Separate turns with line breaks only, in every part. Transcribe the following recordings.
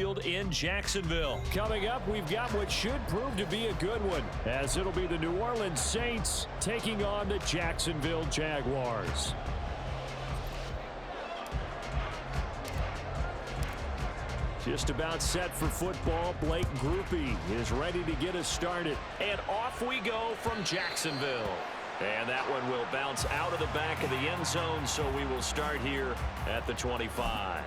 In Jacksonville. Coming up, we've got what should prove to be a good one, as it'll be the New Orleans Saints taking on the Jacksonville Jaguars. Just about set for football. Blake Groupie is ready to get us started. And off we go from Jacksonville. And that one will bounce out of the back of the end zone, so we will start here at the 25.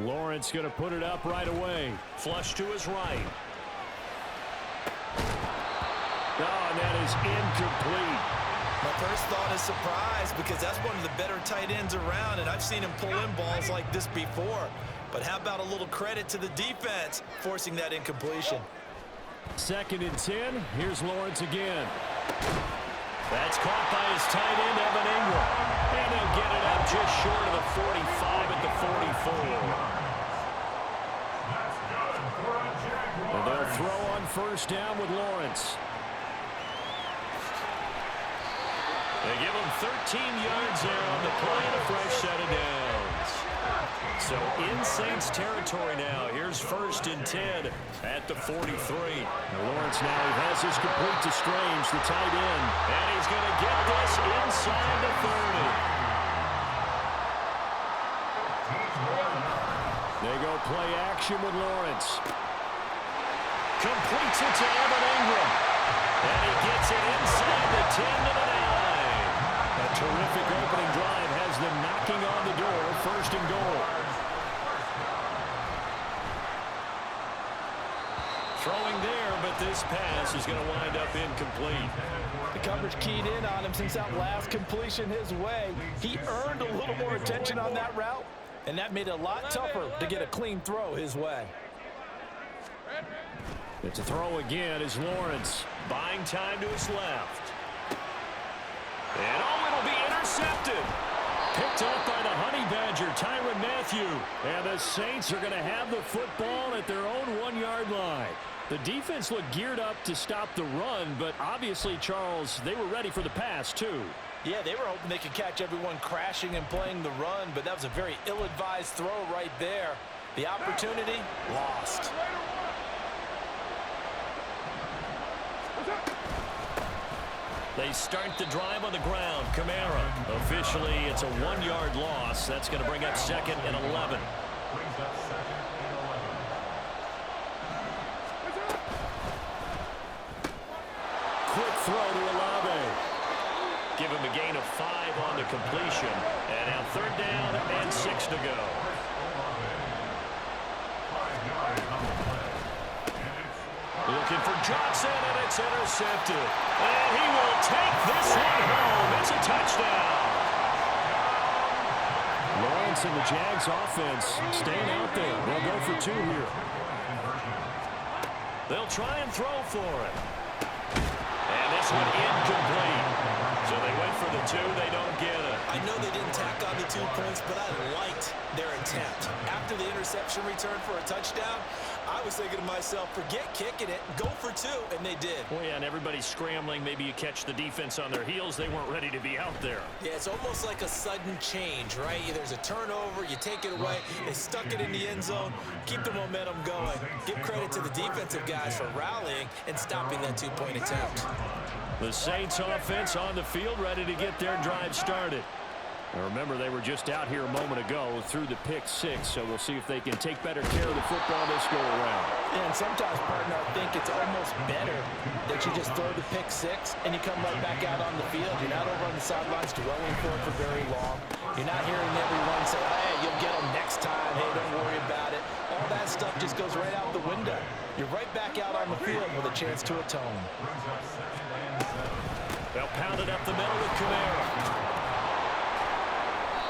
Lawrence going to put it up right away. Flush to his right. Oh, and that is incomplete.
My first thought is surprise, because that's one of the better tight ends around, and I've seen him pull in balls like this before. But how about a little credit to the defense forcing that incompletion?
2nd and 10. Here's Lawrence again. That's caught by his tight end, Evan Ingram. And he'll get it up just short of the 45 at the 44. And they'll throw on 1st down with Lawrence. They give him 13 yards there on the play and a fresh set of downs. So in Saints territory now. Here's 1st and 10 at the 43. Lawrence now has his complete to Strange, the tight end. And he's going to get this inside the 30. They go play action with Lawrence. Completes it to Evan Ingram. And he gets it inside the 10 to the 9. A terrific opening drive has them knocking on the door. 1st and goal. Throwing there, but this pass is going to wind up incomplete.
The coverage keyed in on him since that last completion his way. He earned a little more attention on that route, and that made it a lot tougher to get a clean throw his way.
It's a throw again as Lawrence buying time to his left. And it'll be intercepted. Picked up by the Honey Badger, Tyrann Mathieu. And the Saints are going to have the football at their own 1-yard line. The defense looked geared up to stop the run, but obviously, Charles, they were ready for the pass, too.
Yeah, they were hoping they could catch everyone crashing and playing the run, but that was a very ill-advised throw right there. The opportunity, lost.
They start the drive on the ground. Kamara. Officially, it's a 1-yard loss. That's going to bring up 2nd and 11. Quick throw to Olave. Give him a gain of 5 on the completion. And now 3rd down and 6 to go. Looking for Johnson, and it's intercepted. And he will take this one home. It's a touchdown. Lawrence and the Jags offense staying out there. They'll go for 2 here. They'll try and throw for it. And this one incomplete. So they went for the 2. They don't get it.
I know they didn't tack on the 2 points, but I liked their attempt. After the interception return for a touchdown, I was thinking to myself, forget kicking it, go for 2, and they did.
Oh, yeah, and everybody's scrambling. Maybe you catch the defense on their heels. They weren't ready to be out there.
Yeah, it's almost like a sudden change, right? There's a turnover, you take it away, they stuck it in the end zone, keep the momentum going. Give credit to the defensive guys for rallying and stopping that 2-point attempt.
The Saints offense on the field, ready to get their drive started. Now remember, they were just out here a moment ago through the pick 6, so we'll see if they can take better care of the football this go around.
Yeah, and sometimes, partner, I think it's almost better that you just throw the pick 6 and you come right back out on the field. You're not over on the sidelines dwelling for it for very long. You're not hearing everyone say, hey, you'll get them next time. Hey, don't worry about it. All that stuff just goes right out the window. You're right back out on the field with a chance to atone.
They'll pound it up the middle with Kamara.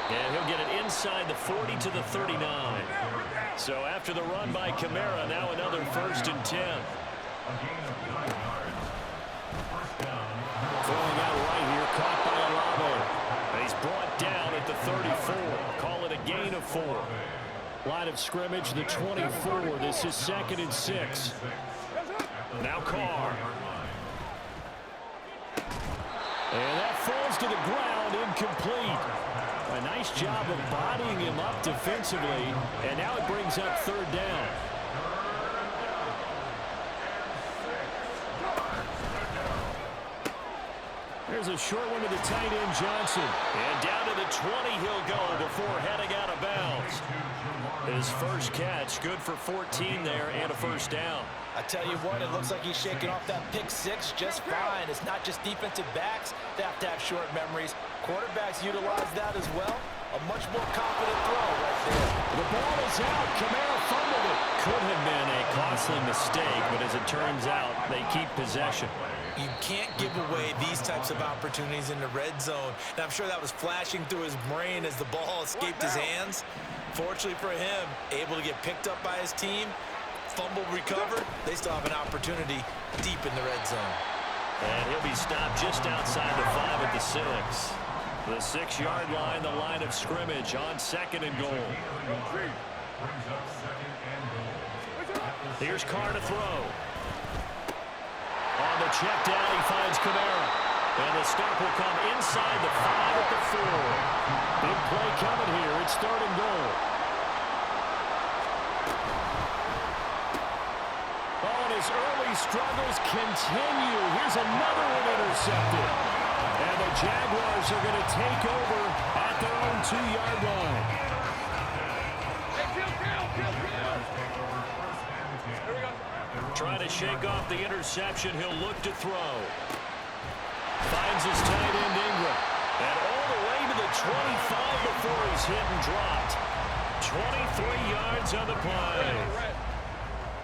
And he'll get it inside the 40 to the 39. So after the run by Kamara, now another 1st and 10. Throwing out right here, caught by 4. Line of scrimmage, the 24. This is 2nd and 6. Now Carr. And that falls to the ground, incomplete. A nice job of bodying him up defensively, and now it brings up 3rd down. There's a short one to the tight end, Johnson. And down to the 20 he'll go before heading out of bounds. His first catch, good for 14 there and a 1st down.
I tell you what, it looks like he's shaking off that pick 6 just fine. It's not just defensive backs that have to have short memories. Quarterbacks utilize that as well. A much more confident throw right there.
The ball is out. Kamara fumbled it. Could have been a costly mistake, but as it turns out, they keep possession.
You can't give away these types of opportunities in the red zone. And I'm sure that was flashing through his brain as the ball escaped his hands. Fortunately for him, able to get picked up by his team, fumble recovered. They still have an opportunity deep in the red zone.
And he'll be stopped just outside the 5 at the 6. The 6-yard line, the line of scrimmage on 2nd and goal. Here's Carr to throw. On the check down, he finds Kamara. And the stop will come inside the 5 at the 4. Big play coming here. It's 3rd and goal. Oh, and his early struggles continue. Here's another one intercepted. And the Jaguars are going to take over at their own 2-yard line. Trying to shake off the interception. He'll look to throw. Finds his tight end Ingram. And all the way to the 25 before he's hit and dropped. 23 yards on the play.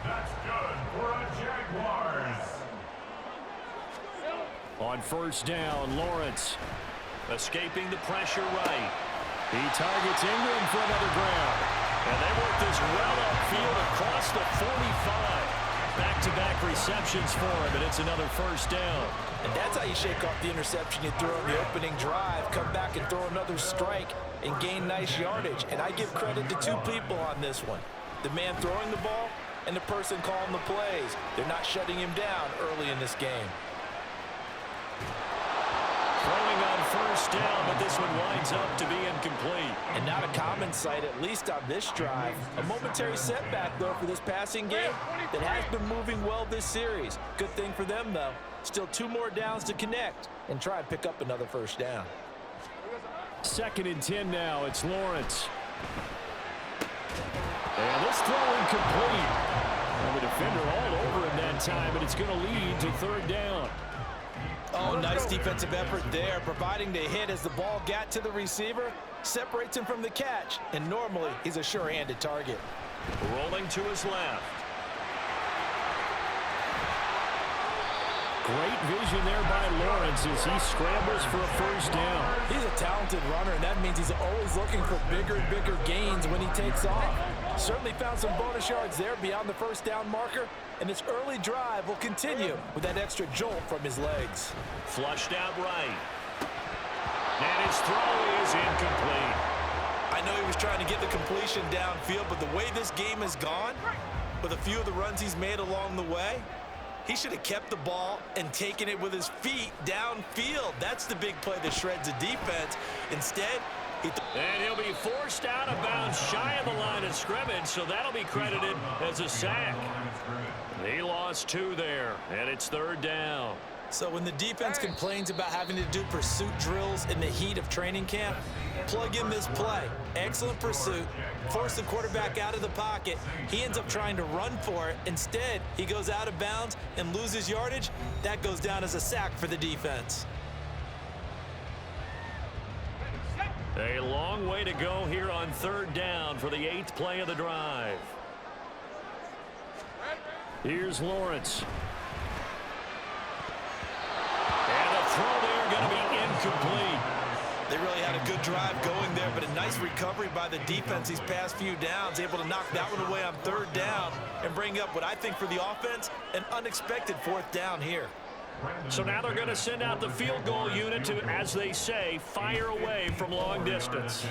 That's good for a Jaguars.
On 1st down, Lawrence escaping the pressure right. He targets Ingram for another grab. And they work this well upfield across the 45. Back-to-back receptions for him, and it's another 1st down.
And that's how you shake off the interception you threw on the opening drive, come back and throw another strike and gain nice yardage. And I give credit to 2 people on this one. The man throwing the ball and the person calling the plays. They're not shutting him down early in this game.
Throwing on 1st down, but this one winds up to be incomplete.
And not a common sight, at least on this drive. A momentary setback, though, for this passing game that has been moving well this series. Good thing for them, though. Still 2 more downs to connect and try and pick up another 1st down.
2nd and 10 now. It's Lawrence. And this throw incomplete. And the defender all over him that time, but it's going to lead to 3rd down.
Oh, nice defensive effort there, providing the hit as the ball got to the receiver, separates him from the catch, and normally he's a sure-handed target.
Rolling to his left. Great vision there by Lawrence as he scrambles for a 1st down.
He's a talented runner, and that means he's always looking for bigger and bigger gains when he takes off. Certainly found some bonus yards there beyond the 1st down marker, and this early drive will continue with that extra jolt from his legs.
Flushed out right. And his throw is incomplete.
I know he was trying to get the completion downfield, but the way this game has gone, with a few of the runs he's made along the way, he should have kept the ball and taken it with his feet downfield. That's the big play that shreds the defense. Instead,
and he'll be forced out of bounds shy of the line of scrimmage, so that'll be credited as a sack. He lost 2 there, and it's 3rd down.
So when the defense complains about having to do pursuit drills in the heat of training camp, plug in this play. Excellent pursuit. Force the quarterback out of the pocket. He ends up trying to run for it. Instead, he goes out of bounds and loses yardage. That goes down as a sack for the defense.
A long way to go here on 3rd down for the 8th play of the drive. Here's Lawrence. And the throw there going to be incomplete.
They really had a good drive going there, but a nice recovery by the defense these past few downs, able to knock that one away on 3rd down and bring up what I think for the offense, an unexpected 4th down here.
So now they're going to send out the field goal unit to, as they say, fire away from long distance.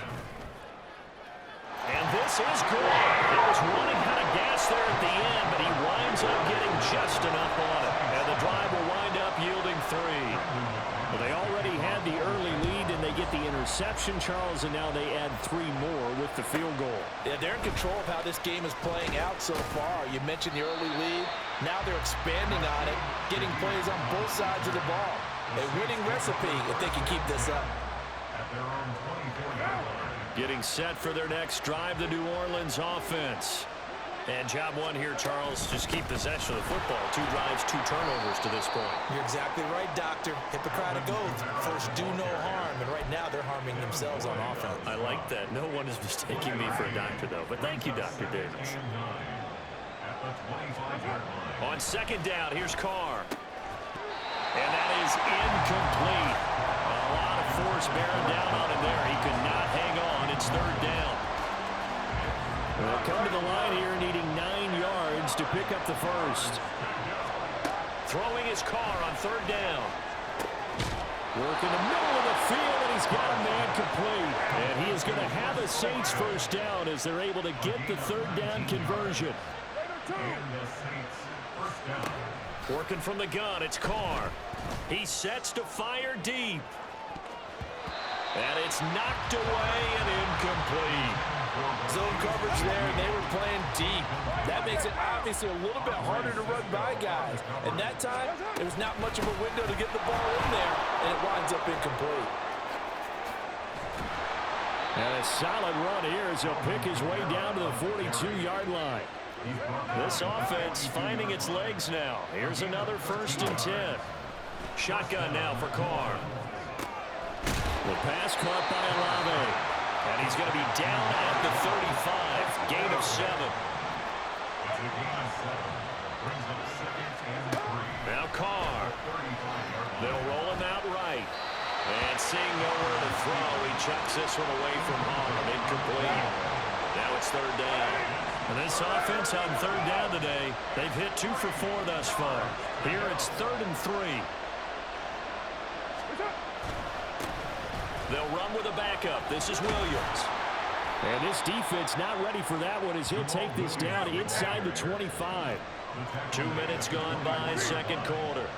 this is good. He was running out of gas there at the end, but he winds up getting just enough on it. And the drive will wind up yielding 3. Well, they already had the early lead, and they get the interception, Charles, and now they add 3 more with the field goal.
Yeah, they're in control of how this game is playing out so far. You mentioned the early lead. Now they're expanding on it, getting plays on both sides of the ball. A winning recipe if they can keep this up.
Getting set for their next drive, the New Orleans offense. And job 1 here, Charles, just keep possession of the football. 2 drives, 2 turnovers to this point.
You're exactly right, Doctor. Hippocratic oath. First, do no harm. And right now, they're harming themselves on offense.
I like that. No one is mistaking me for a doctor, though. But thank you, Dr. Davis. On second down, here's Carr. And that is incomplete. A lot of force bearing down on him there. He could not hang on. It's third down. They'll come to the line here needing 9 yards to pick up the first. Throwing his Carr on third down. Work in the middle of the field, and he's got a man complete. And he is going to have a Saints first down as they're able to get the third down conversion. Working from the gun, it's Carr. He sets to fire deep. And it's knocked away and incomplete.
Zone coverage there, and they were playing deep. That makes it obviously a little bit harder to run by guys. And that time, there was not much of a window to get the ball in there, and it winds up incomplete.
And a solid run here as he'll pick his way down to the 42-yard line. This offense finding its legs now. Here's another 1st and 10. Shotgun now for Carr. The pass caught by Olave. And he's going to be down at the 35. Gain of 7. Now Carr. They'll roll him out right. And seeing nowhere to throw, he chucks this one away from home. Incomplete. Now it's third down. And this offense on third down today, they've hit 2 for 4 thus far. Here it's 3rd and 3. They'll run with a backup. This is Williams. And this defense not ready for that one as he'll take this down inside the 25. 2 minutes gone by, second quarter.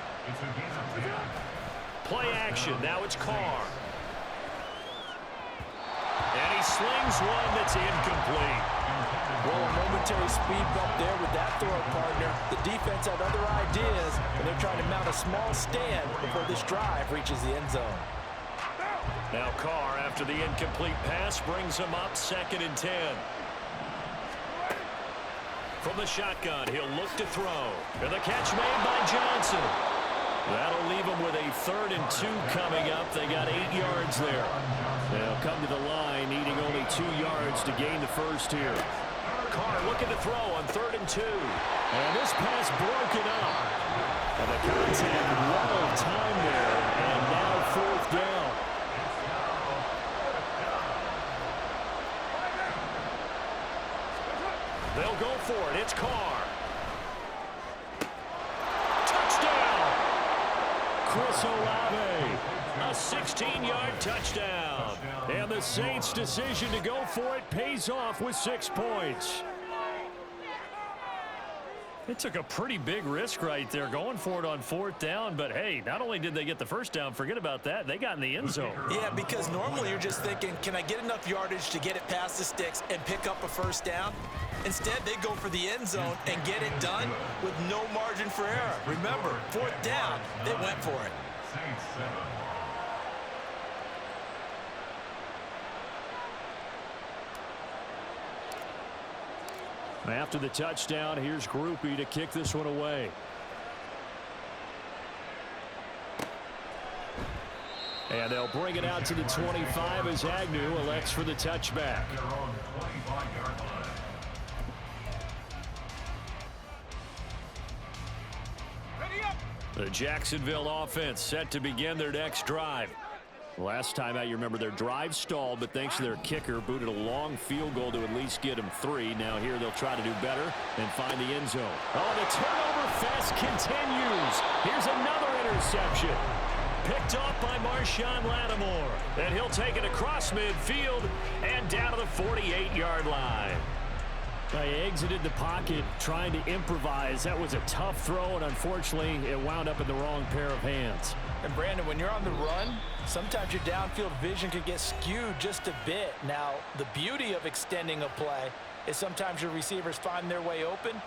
Play action. Now it's Carr. And he slings one that's incomplete.
Well, a momentary speed bump there with that throw, partner. The defense had other ideas, and they're trying to mount a small stand before this drive reaches the end zone.
Now Carr, after the incomplete pass, brings him up 2nd and 10. From the shotgun, he'll look to throw. And the catch made by Johnson. That'll leave him with a 3rd and 2 coming up. They got 8 yards there. They'll come to the line, needing only 2 yards to gain the first here. Carr looking to throw on 3rd and 2. And this pass broken up. And the contact well timed there. And now 4th down. They'll go for it. It's Carr. Touchdown! Chris Olave. A 16-yard touchdown. And the Saints' decision to go for it pays off with 6 points. It took a pretty big risk right there going for it on 4th down. But, hey, not only did they get the first down, forget about that, they got in the end zone.
Yeah, because normally you're just thinking, can I get enough yardage to get it past the sticks and pick up a first down? Instead, they go for the end zone and get it done with no margin for error. Remember, 4th down, they went for it.
After the touchdown, here's Groupie to kick this one away. And they'll bring it out to the 25 as Agnew elects for the touchback. The Jacksonville offense set to begin their next drive. Last time out, you remember their drive stalled, but thanks to their kicker, booted a long field goal to at least get them 3. Now here they'll try to do better and find the end zone. Oh, the turnover fest continues. Here's another interception. Picked off by Marshawn Lattimore. And he'll take it across midfield and down to the 48-yard line.
He exited the pocket trying to improvise. That was a tough throw, and unfortunately, it wound up in the wrong pair of hands.
And Brandon, when you're on the run, sometimes your downfield vision can get skewed just a bit. Now, the beauty of extending a play is sometimes your receivers find their way open,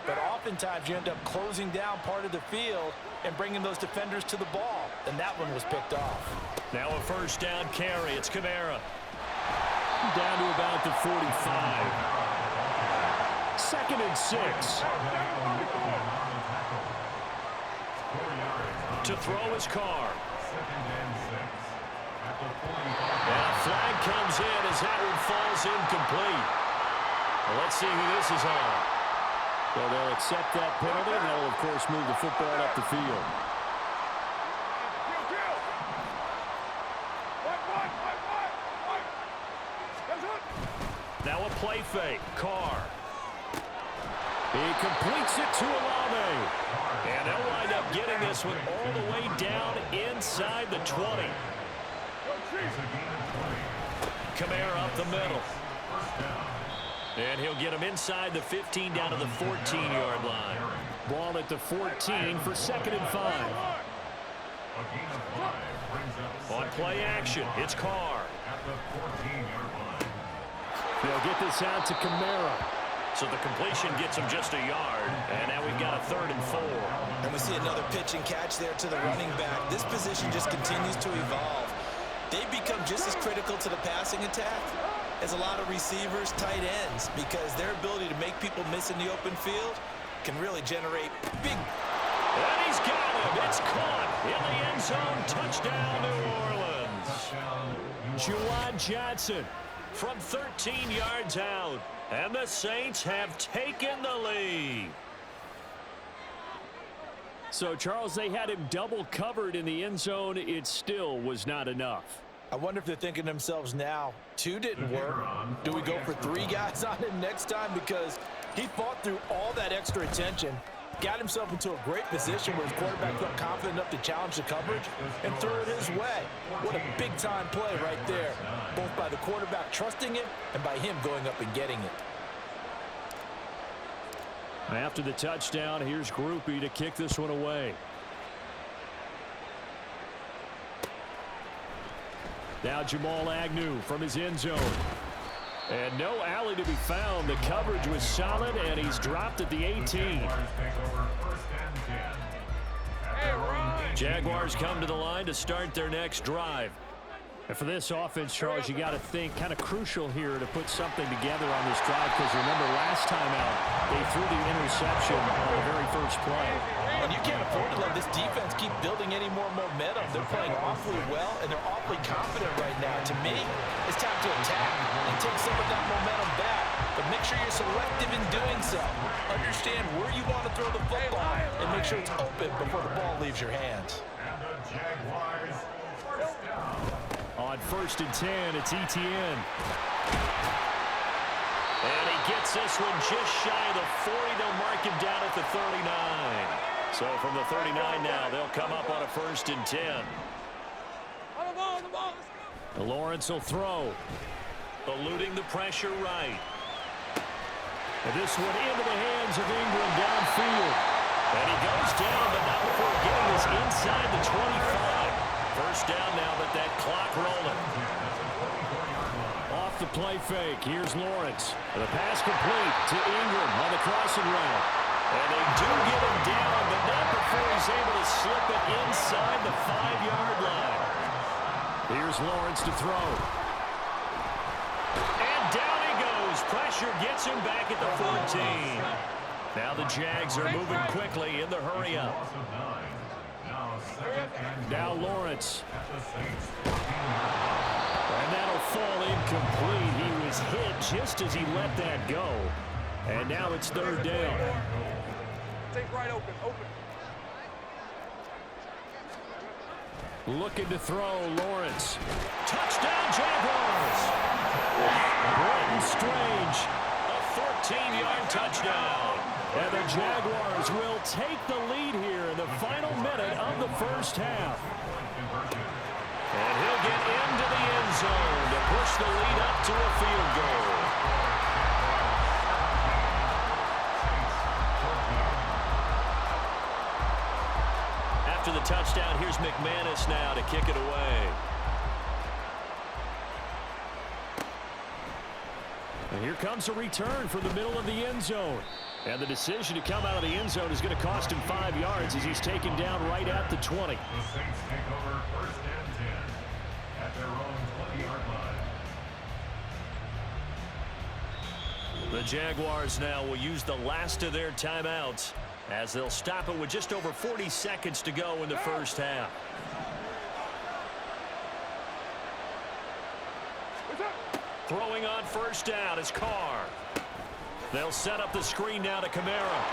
but oftentimes you end up closing down part of the field and bringing those defenders to the ball, and that one was picked off.
Now a first down carry. It's Kamara. Down to about the 45. 2nd and 6. To throw his car. And a flag comes in as that one falls incomplete. Well, let's see who this is on.
So they'll accept that penalty, and that'll, of course, move the football up the field.
Now a play fake. Carr. He completes it to Olave. And they'll wind up getting this one all the way down inside the 20. Kamara up the middle. And he'll get him inside the 15 down to the 14-yard line.
Ball at the 14 for 2nd and 5.
On play action, it's Carr.
They'll get this out to Kamara.
So the completion gets him just a yard. And now we've got a 3rd and 4.
And we see another pitch and catch there to the running back. This position just continues to evolve. They become just as critical to the passing attack as a lot of receivers, tight ends, because their ability to make people miss in the open field can really generate big.
And he's got him. It's caught in the end zone. Touchdown, New Orleans. Juwan Johnson from 13 yards out. And the Saints have taken the lead.
So, Charles, they had him double covered in the end zone. It still was not enough.
I wonder if they're thinking to themselves now, 2 didn't work. Do we go for 3 guys on him next time? Because he fought through all that extra attention, got himself into a great position where his quarterback felt confident enough to challenge the coverage and threw it his way. What a big-time play right there, both by the quarterback trusting it and by him going up and getting it.
After the touchdown, here's Groupie to kick this one away. Now Jamal Agnew from his end zone. And no alley to be found. The coverage was solid, and he's dropped at the 18. Jaguars come to the line to start their next drive. And for this offense, Charles, you got to think kind of crucial here to put something together on this drive, because remember last time out, they threw the interception on the very first play.
And you can't afford to let this defense keep building any more momentum. They're playing awfully well, and they're awfully confident right now. To me, it's time to attack and take some of that momentum back. But make sure you're selective in doing so. Understand where you want to throw the football and make sure it's open before the ball leaves your hands.
On 1st and 10, it's Etienne.
And he gets this one just shy of the 40. They'll mark him down at the 39. So from the 39 now, they'll come up on a 1st and 10.
Lawrence will throw.
Eluding the pressure right.
And this one into the hands of Ingram downfield.
And he goes down, but not before getting this inside the 25. First down now, but that clock rolling.
Off the play fake, here's Lawrence. The pass complete to Ingram on the crossing route.
And they do get him down, but not before he's able to slip it inside the 5-yard line.
Here's Lawrence to throw.
And down he goes. Pressure gets him back at the 14. Now the Jags are moving quickly in the hurry-up.
Now Lawrence. And that'll fall incomplete. He was hit just as he let that go. And now it's 3rd down.
Take right open.
Looking to throw, Lawrence.
Touchdown, Jaguars!
Brenton Strange.
A 14-yard touchdown.
And the Jaguars will take the lead here in the final minute of the first half.
And he'll get into the end zone to push the lead up to a field goal. After the touchdown, here's McManus now to kick it away.
And here comes a return from the middle of the end zone. And the decision to come out of the end zone is going to cost him 5 yards as he's taken down right at the 20.
The Saints take over 1st and 10 at their own 20-yard line.
The Jaguars now will use the last of their timeouts as they'll stop it with just over 40 seconds to go in the first half. Throwing on first down is Carr. They'll set up the screen now to Kamara.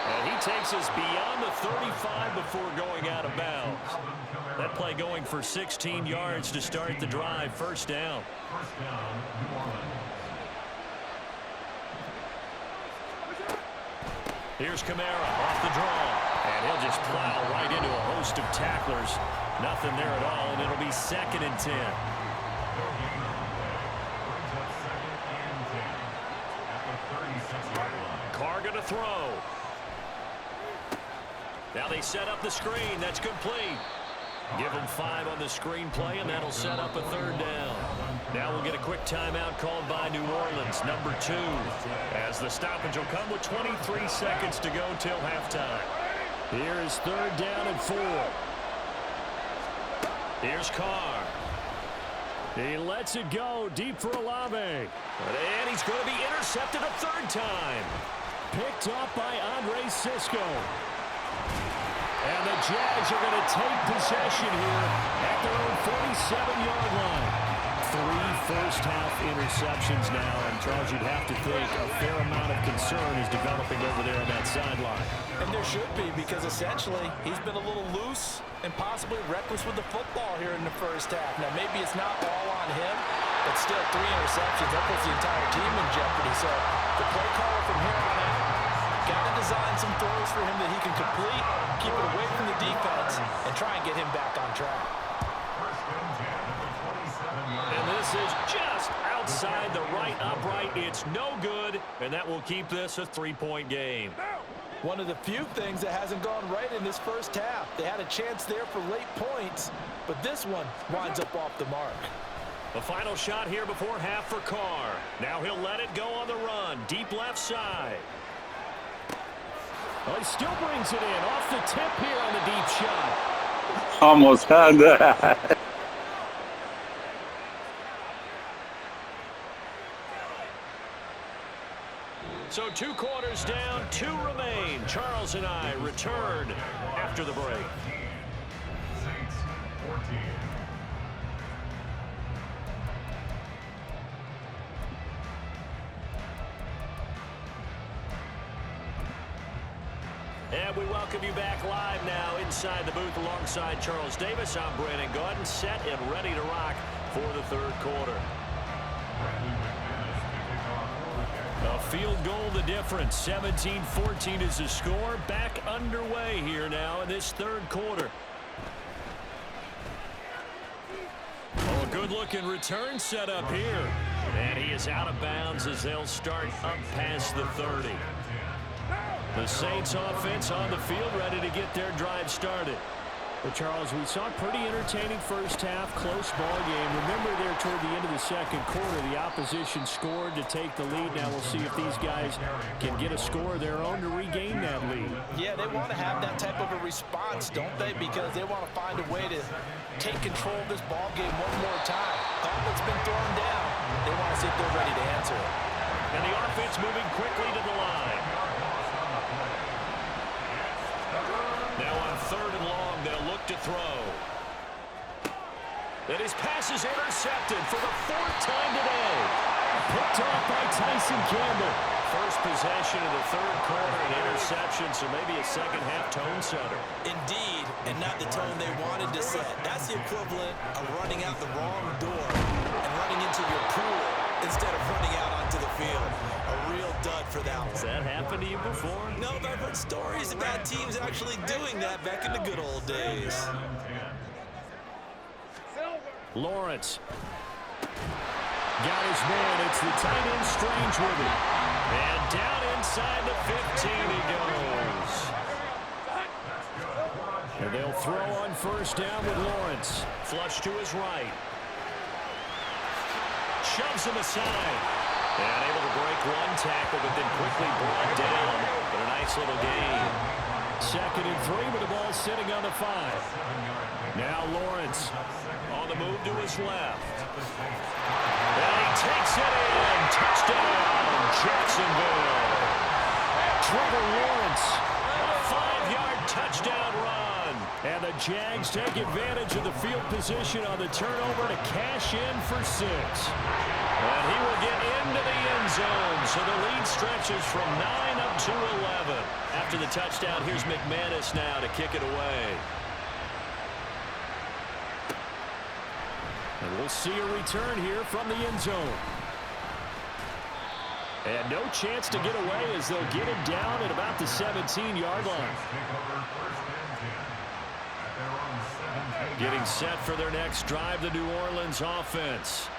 And he takes us beyond the 35 before going out of bounds. That play going for 16 yards to start the drive. First down.
First down, New Orleans.
Here's Kamara off the draw. And he'll just plow right into a host of tacklers. Nothing there at all, and it'll be 2nd and 10. Carr going to throw. Now they set up the screen. That's complete. Give them 5 on the screen play, and that'll set up a 3rd down. Now we'll get a quick timeout called by New Orleans, number 2, as the stoppage will come with 23 seconds to go till halftime.
Here is 3rd down and 4.
Here's Carr.
He lets it go deep for Olave.
And he's going to be intercepted a 3rd time.
Picked up by Andre Cisco. And the Jags are going to take possession here at their own 47-yard line. 3 first-half interceptions now, and Charles, you'd have to think a fair amount of concern is developing over there on that sideline.
And there should be, because essentially he's been a little loose and possibly reckless with the football here in the first half. Now, maybe it's not all on him, but still 3 interceptions. That puts the entire team in jeopardy. So the play caller from here on out got to design some throws for him that he can complete, keep it away from the defense, and try and get him back on track.
And this is just outside the right upright. It's no good, and that will keep this a 3-point game.
One of the few things that hasn't gone right in this first half. They had a chance there for late points, but this one winds up off the mark.
The final shot here before half for Carr. Now he'll let it go on the run. Deep left side.
Well, he still brings it in off the tip here on the deep shot.
Almost had that.
So 2 quarters down, 2 remain. Charles and I return after the break.
Saints 14.
And we welcome you back live now inside the booth alongside Charles Davis. I'm Brandon Gaudin, set and ready to rock for the 3rd quarter. A field goal the difference. 17-14 is the score. Back underway here now in this 3rd quarter. Oh, a good-looking return set up here. And he is out of bounds as they'll start up past the 30. The Saints offense on the field ready to get their drive started.
Well, Charles, we saw a pretty entertaining first half, close ball game. Remember there toward the end of the 2nd quarter, the opposition scored to take the lead. Now we'll see if these guys can get a score of their own to regain that lead.
Yeah, they want to have that type of a response, don't they? Because they want to find a way to take control of this ball game one more time. Gauntlet's been thrown down. They want to see if they're ready to answer it.
And the offense moving quickly to the line. Now on 3rd and long, they'll look to throw. And his pass is intercepted for the 4th time today.
Picked off by Tyson Campbell.
First possession of the 3rd quarter, an interception, so maybe a second-half tone setter.
Indeed, and not the tone they wanted to set. That's the equivalent of running out the wrong door and running into your pool instead of running out onto the field. A real dud for that one.
Has that happened to you before?
No, but I've heard stories about teams actually doing that back in the good old days.
Lawrence. Got his man. It's the tight end Strange with it. And down inside the 15 he goes. And they'll throw on first down with Lawrence.
Flush to his right. Shoves him aside. And able to break one tackle, but then quickly brought down. But a nice little gain.
2nd and 3 with the ball sitting on the 5. Now Lawrence
on the move to his left. And he takes it in. Touchdown, Jacksonville.
Trevor Lawrence.
A 5-yard touchdown run.
And the Jags take advantage of the field position on the turnover to cash in for 6.
And he will get into the end zone. So the lead stretches from 9 up to 11. After the touchdown, here's McManus now to kick it away.
And we'll see a return here from the end zone. And no chance to get away as they'll get him down at about the 17-yard line.
Getting set for their next drive, the New Orleans offense.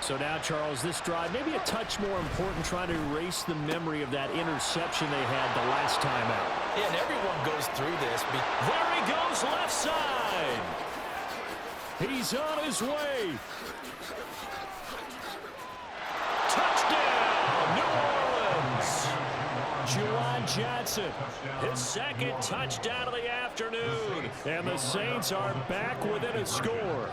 So now, Charles, this drive maybe a touch more important, trying to erase the memory of that interception they had the last time out.
Yeah, and everyone goes through this.
There he goes, left side.
He's on his way.
Touchdown, New Orleans.
Juwan Johnson.
His 2nd touchdown of the afternoon.
And the Saints are back within a score.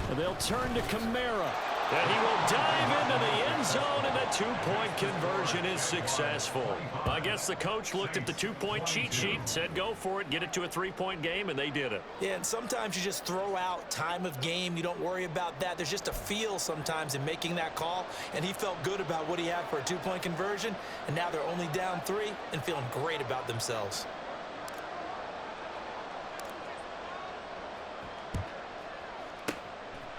And they'll turn to Kamara.
And he will dive into the end zone, and the 2-point conversion is successful. I guess the coach looked at the 2-point cheat sheet, said go for it, get it to a 3-point game, and they did it.
Yeah, and sometimes you just throw out time of game. You don't worry about that. There's just a feel sometimes in making that call, and he felt good about what he had for a 2-point conversion, and now they're only down 3 and feeling great about themselves.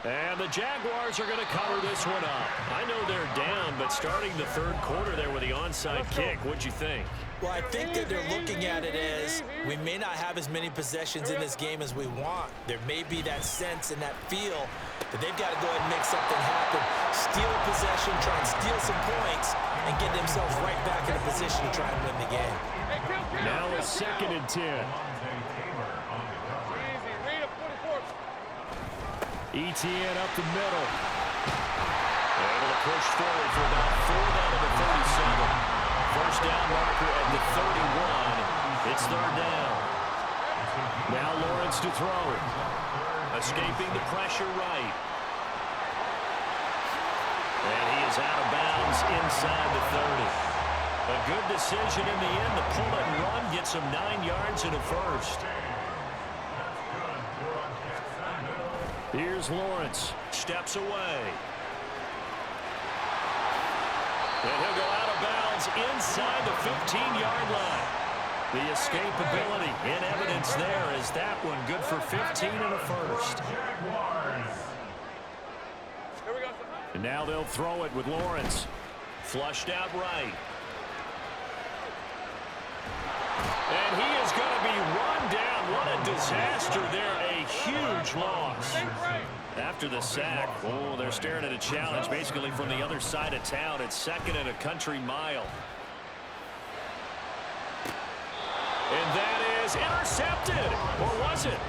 And the Jaguars are going to cover this one up. I know they're down, but starting the 3rd quarter there with the onside kick, what'd you think?
Well, I think that they're looking at it as we may not have as many possessions in this game as we want. There may be that sense and that feel that they've got to go ahead and make something happen, steal a possession, try and steal some points, and get themselves right back in a position to try and win the game.
Now a 2nd and 10. ETN up the middle.
Able to push forward for about 4 out of the 37. First down marker at the 31. It's 3rd down.
Now Lawrence to throw.
Escaping the pressure right. And he is out of bounds inside the 30. A good decision in the end to pull it and run, get some 9 yards and a first.
Here's Lawrence.
Steps away. And he'll go out of bounds inside the 15-yard line. The escapability in evidence there is that one good for 15 and a first.
And now they'll throw it with Lawrence.
Flushed out right. And he is going to be run down. What a disaster there. A huge loss. After the sack, oh, they're staring at a challenge basically from the other side of town. It's 2nd and a country mile. And that is intercepted. Or was it?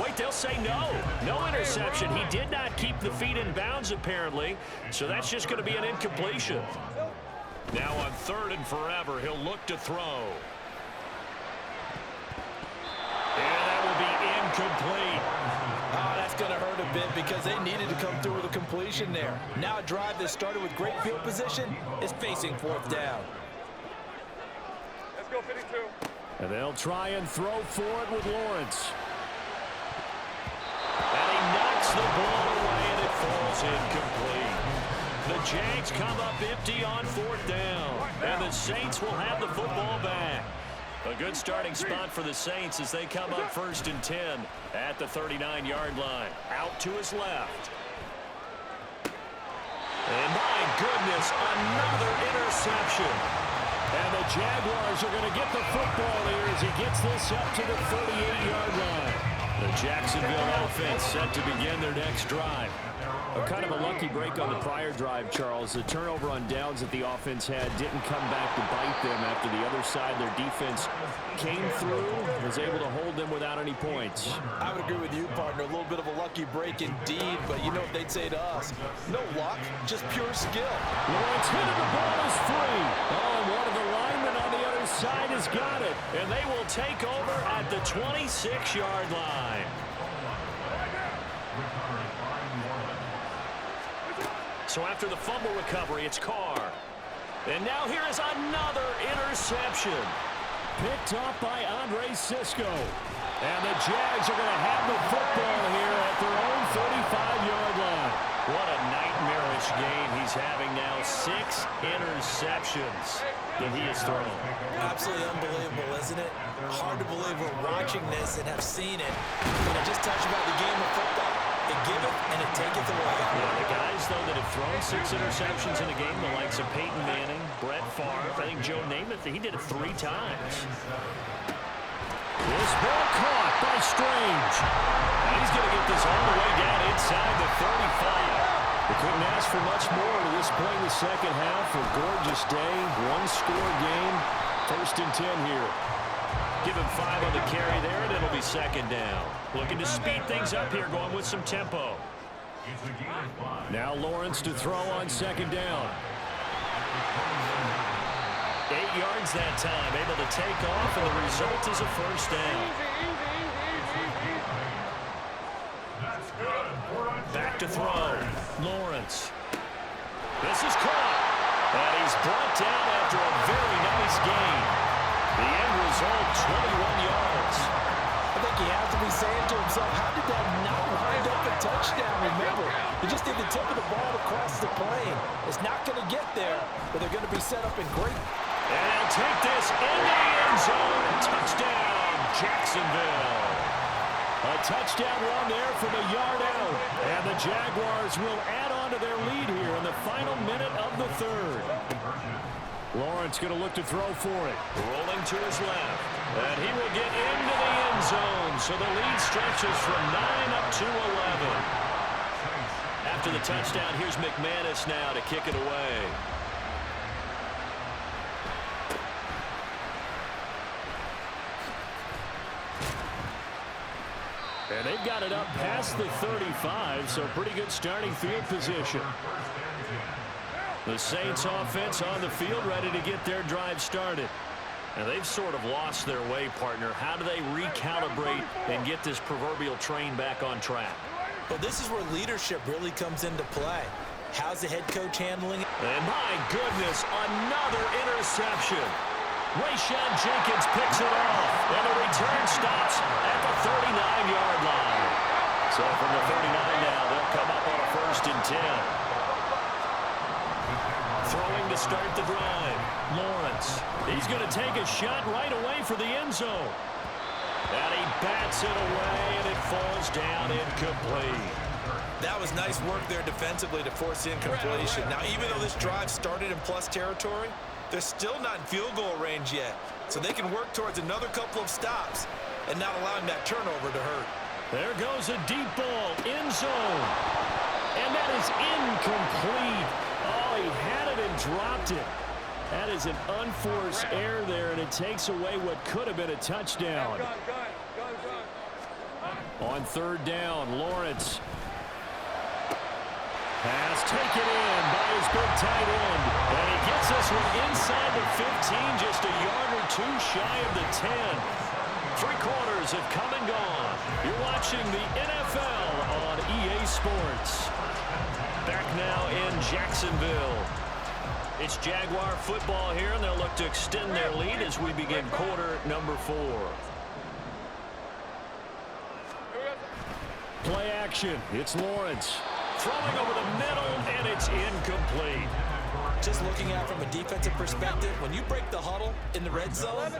Wait, they'll say no. No interception. He did not keep the feet in bounds, apparently. So that's just going to be an incompletion. Now on 3rd and forever, he'll look to throw. And that will be incomplete.
Oh, that's going to hurt a bit because they needed to come through with a completion there. Now a drive that started with great field position is facing 4th down.
Let's go, 52.
And they'll try and throw for it with Lawrence.
And he knocks the ball away, and it falls incomplete. The Jags come up empty on 4th down, and the Saints will have the football back. A good starting spot for the Saints as they come up 1st and 10 at the 39-yard line. Out to his left. And my goodness, another interception.
And the Jaguars are going to get the football here as he gets this up to the 38-yard line. The Jacksonville offense set to begin their next drive. Kind of a lucky break on the prior drive, Charles. The turnover on downs that the offense had didn't come back to bite them after the other side. Their defense came through, was able to hold them without any points.
I would agree with you, partner. A little bit of a lucky break indeed, but you know what they'd say to us. No luck, just pure skill.
Lawrence hit it, the ball is free. Oh, and one of the linemen on the other side has got it.
And they will take over at the 26-yard line. So after the fumble recovery, it's Carr. And now here is another interception.
Picked off by Andre Sisco. And the Jags are going to have the football here at their own 35-yard line.
What a nightmarish game he's having now. 6 interceptions that he has thrown.
Absolutely unbelievable, isn't it? Hard to believe we're watching this and have seen it. But it just touched about the game of football. It giveth and it taketh away.
Yeah, the guys, though, that have thrown 6 interceptions in a game, the likes of Peyton Manning, Brett Favre, I think Joe Namath, he did it 3 times.
This ball caught by Strange.
And he's going to get this all the way down inside the 35.
They couldn't ask for much more to this point in the second half. A gorgeous day, one-score game. 1st and 10 here.
Give him 5 on the carry there, and it'll be 2nd down. Looking to speed things up here, going with some tempo.
Now Lawrence to throw on 2nd down.
8 yards that time, able to take off, and the result is a 1st down. Back to throw. Lawrence. This is caught. And he's brought down after a very nice gain. The end result, 21 yards.
I think he has to be saying to himself, how did that not wind up a touchdown? Remember, you just need the tip of the ball across the plane. It's not going to get there, but they're going to be set up in great.
And they'll take this into the end zone. Touchdown, Jacksonville.
A touchdown run there from a yard out. And the Jaguars will add on to their lead here in the final minute of the 3rd. Lawrence going to look to throw for it.
Rolling to his left. And he will get into the end zone. So the lead stretches from 9 up to 11. After the touchdown, here's McManus now to kick it away.
And they've got it up past the 35, so pretty good starting field position.
The Saints offense on the field ready to get their drive started. And they've sort of lost their way, partner. How do they recalibrate and get this proverbial train back on track?
Well, this is where leadership really comes into play. How's the head coach handling it?
And my goodness, another interception. Rayshawn Jenkins picks it off, and the return stops at the 39-yard line. So from the 39 now, they'll come up on a 1st and 10. Throwing to start the drive. Lawrence.
He's going to take a shot right away for the end zone.
And he bats it away, and it falls down incomplete.
That was nice work there defensively to force the incompletion. Now, even though this drive started in plus territory, they're still not in field goal range yet. So they can work towards another couple of stops and not allowing that turnover to hurt.
There goes a deep ball, end zone. And that is incomplete. Oh, he had it and dropped it. That is an unforced error there, and it takes away what could have been a touchdown. On 3rd down, Lawrence. Pass taken in by his big tight end. And he gets this one inside the 15, just a yard or 2 shy of the 10. 3 quarters have come and gone. You're watching the NFL on EA Sports.
Back now in Jacksonville. It's Jaguar football here, and they'll look to extend their lead as we begin quarter number 4.
Play action. It's Lawrence.
Throwing over the middle, and it's incomplete.
Just looking at it from a defensive perspective, when you break the huddle in the red zone,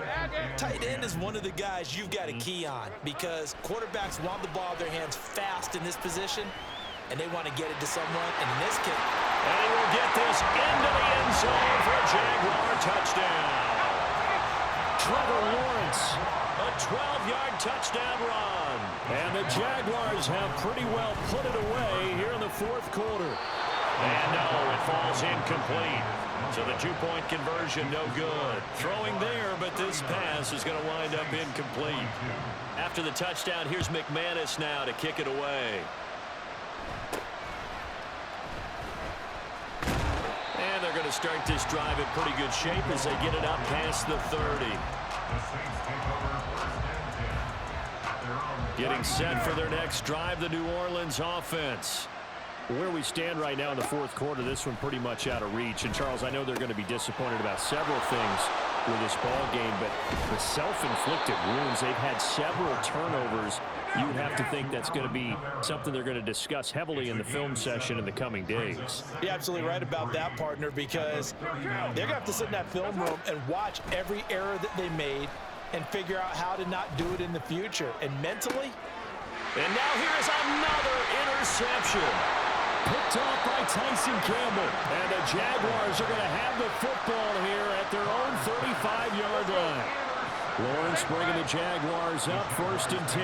tight end is one of the guys you've got to key on because quarterbacks want the ball in their hands fast in this position, and they want to get it to someone, and in this case.
And he will get this into the end zone for a Jaguar touchdown.
Trevor Lawrence.
A 12-yard touchdown run.
And the Jaguars have pretty well put it away here in the fourth quarter.
And no, it falls incomplete. So the two-point conversion no good. Throwing there, but this pass is going to wind up incomplete. After the touchdown, here's McManus now to kick it away. And they're going to start this drive in pretty good shape as they get it up past the 30. Getting set for their next drive, the New Orleans offense.
Where we stand right now in the fourth quarter, this one pretty much out of reach. And, Charles, I know they're going to be disappointed about several things with this ball game, but the self-inflicted wounds, they've had several turnovers. You would have to think that's going to be something they're going to discuss heavily in the film session in the coming days.
You're absolutely right about that, partner, because they're going to have to sit in that film room and watch every error that they made and figure out how to not do it in the future. And mentally.
And now here is another interception.
Picked off by Tyson Campbell. And the Jaguars are going to have the football here at their own 35-yard line. Lawrence bringing the Jaguars up 1st and 10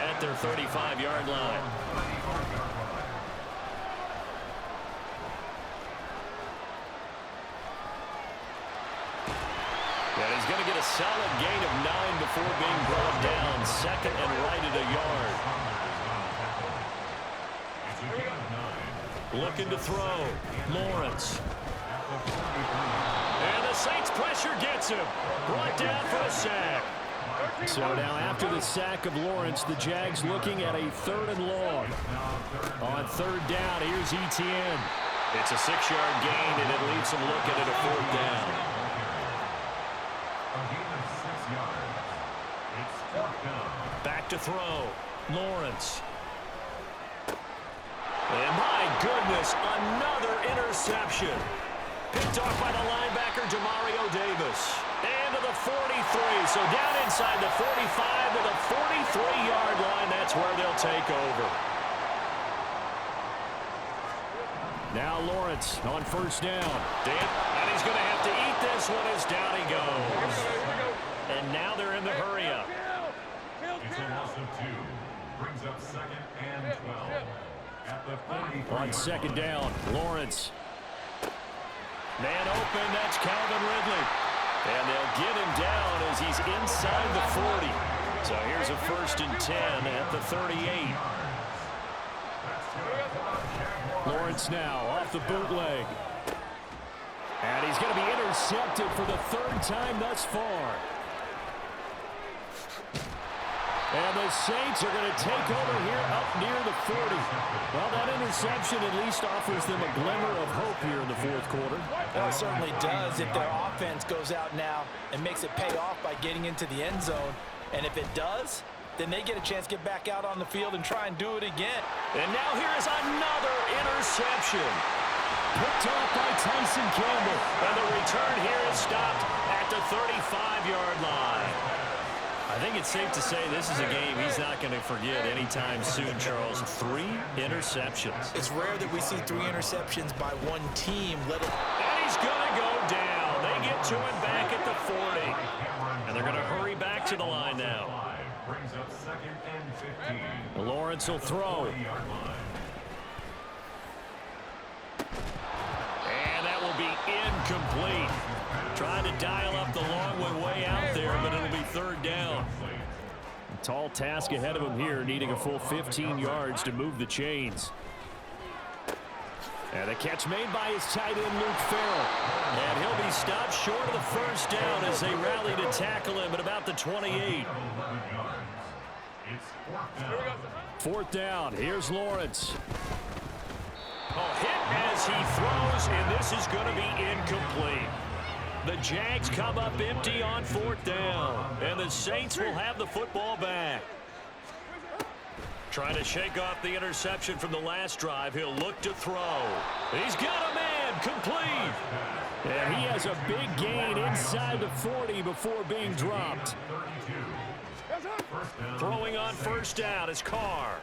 at their 35-yard line. And he's going to get a solid gain of 9 before being brought down. 2nd and right at a yard. Looking to throw. Lawrence. And the Saints pressure gets him. Brought down for a sack.
So now after the sack of Lawrence, the Jags looking at a 3rd and long. On 3rd down, here's Etienne.
It's a 6-yard gain, and it leaves them looking at a 4th down. Back to throw. Lawrence. And my goodness, another interception. Picked off by the linebacker, Demario Davis. And to the 43. So down inside the 45 to the 43-yard line. That's where they'll take over.
Now Lawrence on 1st down.
And he's going to have to eat this one as down he goes. And now they're in the hurry-up.
It's a loss of 2. Brings up 2nd and 12. At the 43.
On 2nd down, Lawrence.
Man open, that's Calvin Ridley. And they'll get him down as he's inside the 40. So here's a 1st and 10 at the 38.
Lawrence now off the bootleg. And he's going to be intercepted for the 3rd time thus far. And the Saints are going to take over here up near the 40. Well, that interception at least offers them a glimmer of hope here in the fourth quarter.
Well, it certainly does if their offense goes out now and makes it pay off by getting into the end zone. And if it does, then they get a chance to get back out on the field and try and do it again.
And now here is another interception.
Picked off by Tyson Campbell.
And the return here is stopped at the 35-yard line. I think it's safe to say this is a game he's not going to forget anytime soon, Charles. 3 interceptions.
It's rare that we see 3 interceptions by one team.
And he's going to go down. They get to him back at the 40. And they're going to hurry back to the line now.
Brings up 2nd and 15.
Lawrence will throw.
And that will be incomplete. Trying to dial up the long one way out there, but it'll be 3rd down.
A tall task ahead of him here, needing a full 15 yards to move the chains. And the catch made by his tight end, Luke Farrell.
And he'll be stopped short of the 1st down as they rally to tackle him at about the 28.
It's 4th down.
4th down. Here's Lawrence.
Hit as he throws, and this is going to be incomplete. The Jags come up empty on 4th down, and the Saints will have the football back. Trying to shake off the interception from the last drive. He'll look to throw. He's got a man, complete.
And he has a big gain inside the 40 before being dropped.
Throwing on 1st down is Carr.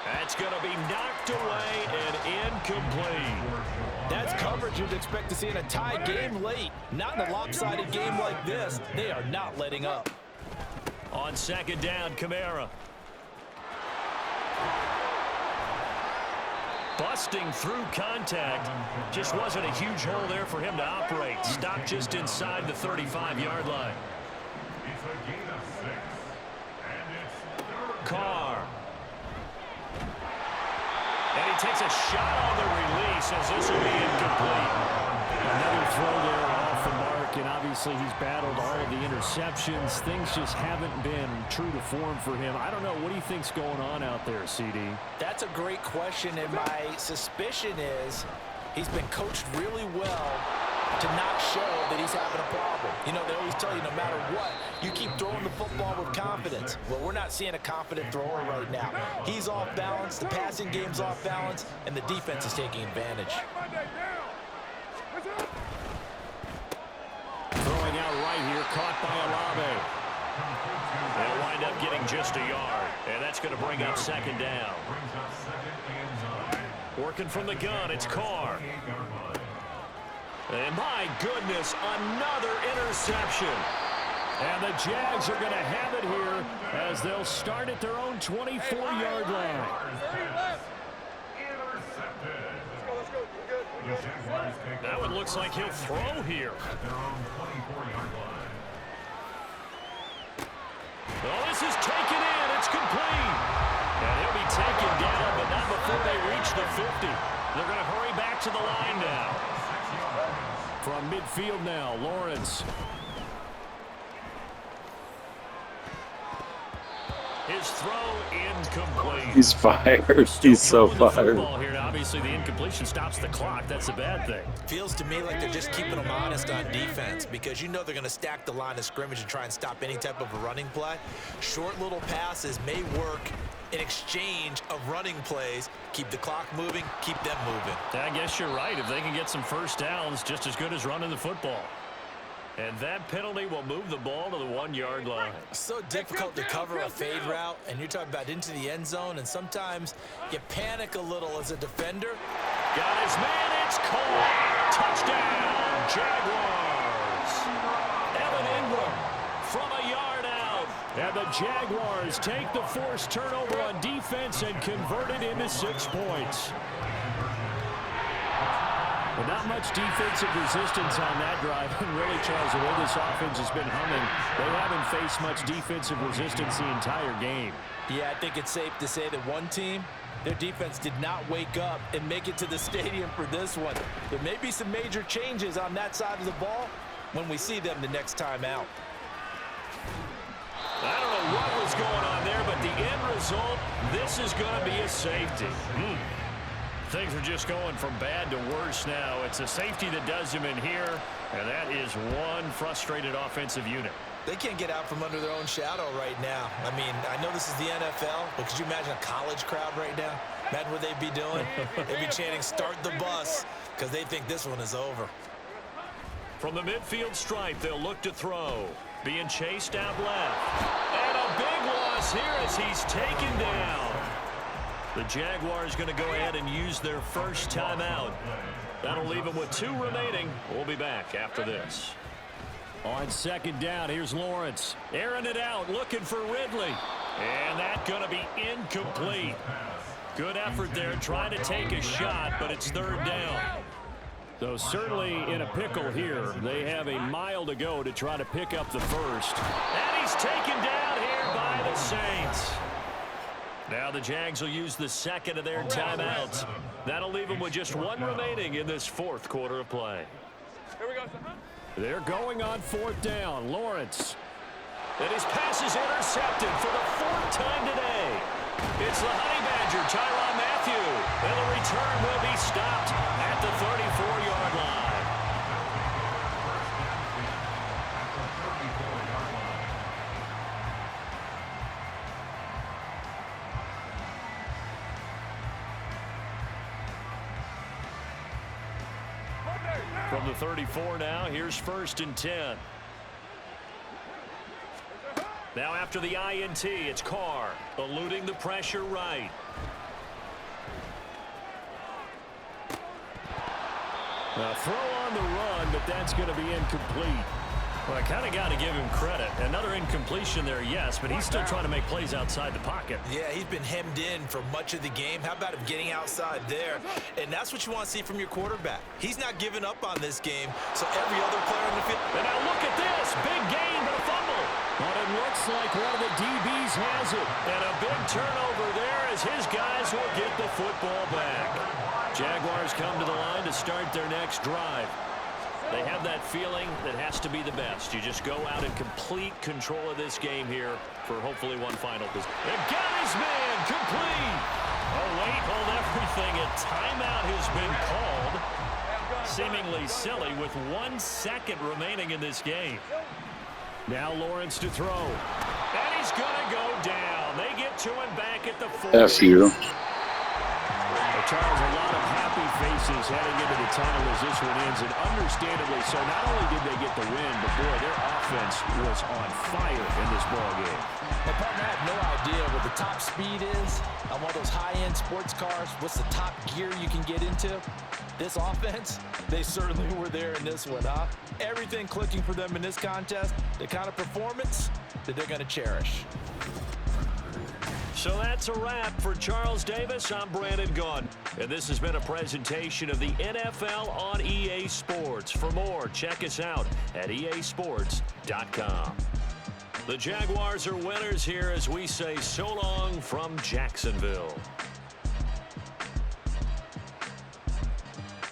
That's going to be knocked away and incomplete.
That's coverage you'd expect to see in a tie game late. Not in a lopsided game like this. They are not letting up.
On On second down, Kamara. Busting through contact. Just wasn't a huge hole there for him to operate. Stopped just inside the 35-yard line.
It's a gain of 6. And it's third
Carr. And he takes a shot on the release as this will be incomplete.
Another throw there off the mark, and obviously he's battled all of the interceptions. Things just haven't been true to form for him. I don't know. What do you think's going on out there, CD?
That's a great question, and my suspicion is he's been coached really well to not show that he's having a problem. You know, they always tell you no matter what, you keep throwing the football with confidence. Well, we're not seeing a confident thrower right now. He's off balance, the passing game's off balance, and the defense is taking advantage.
Throwing out right here, caught by Olave.
They'll wind up getting just a yard, and that's going to bring up second down.
brings up second and 9.
Working from the gun, it's Carr. And my goodness, another interception.
And the Jags are going to have it here as they'll start at their own 24-yard line.
Intercepted.
Let's go. We're good.
The Jaguars take
That one looks like he'll throw here.
at their own 24-yard line.
Oh, this is taken in. It's complete. And he'll be taken down, but not before they reach the 50. They're going to hurry back to the line now.
From midfield now, Lawrence.
His throw incomplete.
He's fired. He's so
Throwing the
fired.
football here. Obviously, the incompletion stops the clock. That's a bad thing.
Feels to me like they're just keeping them honest on defense because you know they're going to stack the line of scrimmage and try and stop any type of a running play. Short little passes may work in exchange of running plays. Keep the clock moving, keep them moving.
I guess you're right. If they can get some first downs, just as good as running the football. And that penalty will move the ball to the 1-yard line.
So difficult to cover a fade route, and you're talking about into the end zone, and sometimes you panic a little as a defender.
Got his man, it's caught. Touchdown, Jaguars. Evan Ingram from a yard out.
And the Jaguars take the forced turnover on defense and convert it into 6 points. But not much defensive resistance on that drive. And really, Charles, the way this offense has been humming, they haven't faced much defensive resistance the entire game.
Yeah, I think it's safe to say that one team, their defense did not wake up and make it to the stadium for this one. There may be some major changes on that side of the ball when we see them the next time out.
I don't know what was going on there, but the end result, this is going to be a safety. Things are just going from bad to worse now. It's a safety that does him in here, and that is one frustrated offensive unit.
They can't get out from under their own shadow right now. I mean, I know this is the NFL, but could you imagine a college crowd right now? Imagine what they'd be doing. They'd be chanting, "Start the bus," because they think this one is over.
From the midfield stripe, they'll look to throw. Being chased out left. And a big loss here as he's taken down. The Jaguars going to go ahead and use their first timeout. That'll leave them with 2 remaining. We'll be back after this.
On second down, here's Lawrence.
Airing it out, looking for Ridley. And that's going to be incomplete. Good effort there, trying to take a shot, but it's 3rd down.
So certainly in a pickle here. They have a mile to go to try to pick up the first.
And he's taken down here by the Saints. Now the Jags will use the second of their timeouts. That'll leave them with just 1 remaining in this 4th quarter of play.
Here we go.
They're going on 4th down. Lawrence.
And his pass is intercepted for the 4th time today. It's the Honey Badger, Tyrann Mathieu. And the return will be stopped at the 34-yard line. From the 34 now, here's 1st and 10. Now after the INT, it's Carr, eluding the pressure right.
A throw on the run, but that's going to be incomplete. Well, I kind of got to give him credit. Another incompletion there, yes, but he's still trying to make plays outside the pocket.
Yeah, he's been hemmed in for much of the game. How about him getting outside there? And that's what you want to see from your quarterback. He's not giving up on this game, so every other player on the field.
And now look at this. Big gain, but a fumble. But it looks like one of the DBs has it. And a big turnover there as his guys will get the football back. Jaguars come to the line to start their next drive. They have that feeling that has to be the best. You just go out in complete control of this game here for hopefully one final. And got his man complete. Oh, wait, hold everything. A timeout has been called. Seemingly silly with 1 second remaining in this game. Now Lawrence to throw. And he's going to go down. They get to him back at the 40.
F you.
Charles, a lot of happy faces heading into the tunnel as this one ends, and understandably so. Not only did they get the win, but boy, their offense was on fire in this ball game.
Well, partner, I have no idea what the top speed is on one of those high-end sports cars. What's the top gear you can get into? This offense, they certainly were there in this one, huh? Everything clicking for them in this contest, the kind of performance that they're going to cherish.
So that's a wrap for Charles Davis. I'm Brandon Gaudin, and this has been a presentation of the NFL on EA Sports. For more, check us out at easports.com. The Jaguars are winners here as we say so long from Jacksonville.